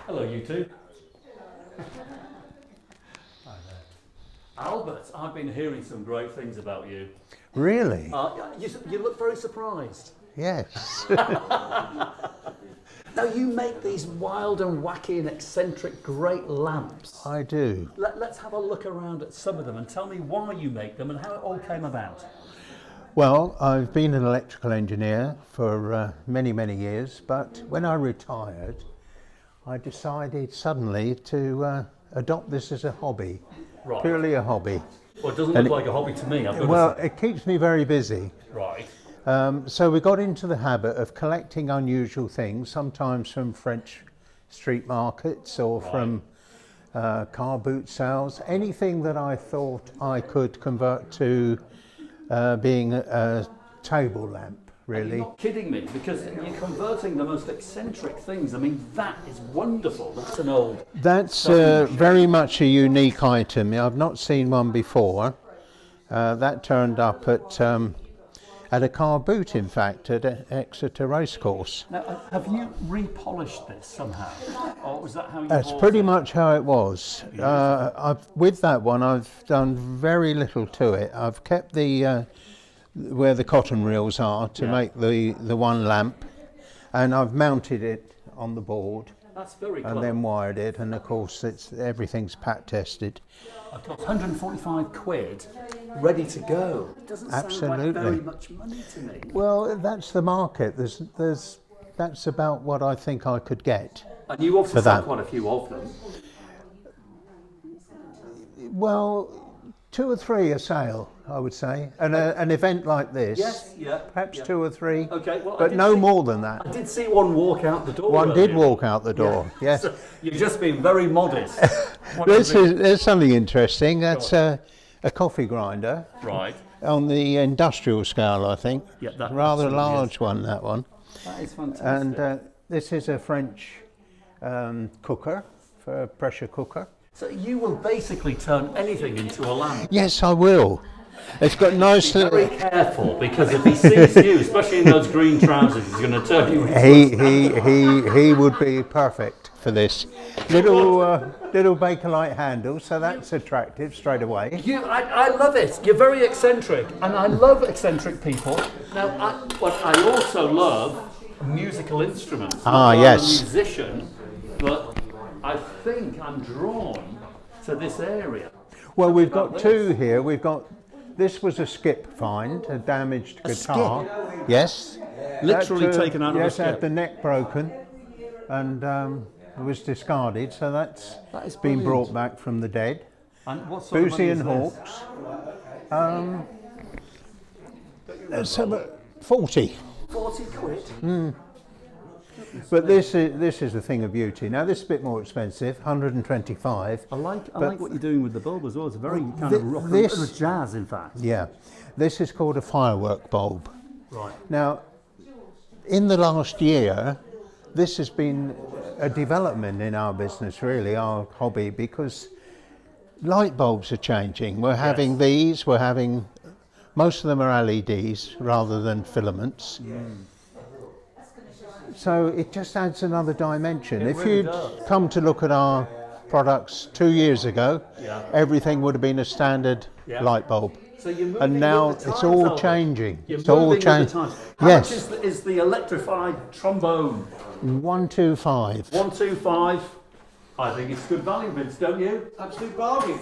Hello, you two. Albert, I've been hearing some great things about you. Really? You look very surprised. Yes. Now, you make these wild and wacky and eccentric great lamps. I do. Let's have a look around at some of them and tell me why you make them and how it all came about. Well, I've been an electrical engineer for many, many years, but when I retired, I decided suddenly to adopt this as a hobby, Right. purely a hobby. Well, it doesn't look like a hobby to me. It keeps me very busy. Right. So we got into the habit of collecting unusual things, sometimes from French street markets or from car boot sales, anything that I thought I could convert to being a table lamp, really. You're not kidding me, because you're converting the most eccentric things. I mean, that is wonderful. That's an old... That's very much a unique item. I've not seen one before. That turned up at a car boot, in fact, at Exeter Racecourse. Now, have you repolished this somehow? Or was that how you That's bought pretty it? much how it was. With that one, I've done very little to it. I've kept the where the cotton reels are to make the one lamp, and I've mounted it on the board. That's very clever. And then wired it, and of course everything's pat tested. Of course, 145 quid, ready to go. It doesn't sound like very much money to me. Well, that's the market. That's about what I think I could get. And you obviously sell quite a few of them. Well, 2 or 3 a sale, I would say. And an event like this, perhaps 2 or 3, okay, well, but no more than that. I did see one walk out the door. One did walk out the door, yes. So you've just been very modest. There's something interesting. That's a coffee grinder. Right. On the industrial scale, I think. Yeah, that rather large one, that one. That is fantastic. And this is a French cooker, for a pressure cooker. So you will basically turn anything into a lamp. Yes, I will. It's got nice. Be very careful, because if he sees you, especially in those green trousers, he's going to turn you into he would be perfect for this. Little Bakelite handle, so that's attractive straight away. I love it. You're very eccentric, and I love eccentric people. Now, I also love musical instruments. I'm a musician, but I think I'm drawn to this area. Well, we've got 2 here. We've got, this was a skip find, a damaged guitar. Skip? Yes. Literally taken out of a skip. Yes, had the neck broken, and it was discarded. So that's been brought back from the dead. And what sort Boozy of and money is Hawks. About 40. 40 quid. But this is a thing of beauty. Now this is a bit more expensive, 125. I like what you're doing with the bulb as well. It's a very kind of rock and jazz, in fact. Yeah, this is called a firework bulb. Right. Now, in the last year, this has been a development in our business, really, our hobby, because light bulbs are changing. We're having these. We're having most of them are LEDs rather than filaments. So it just adds another dimension. If you'd come to look at our products 2 years ago, everything would have been a standard light bulb. So you're and now with the times, it's all Albert. changing. You're it's all moving with the times. How much is the electrified trombone? 125. 125. I think it's good value, Vince, don't you? Absolute bargain.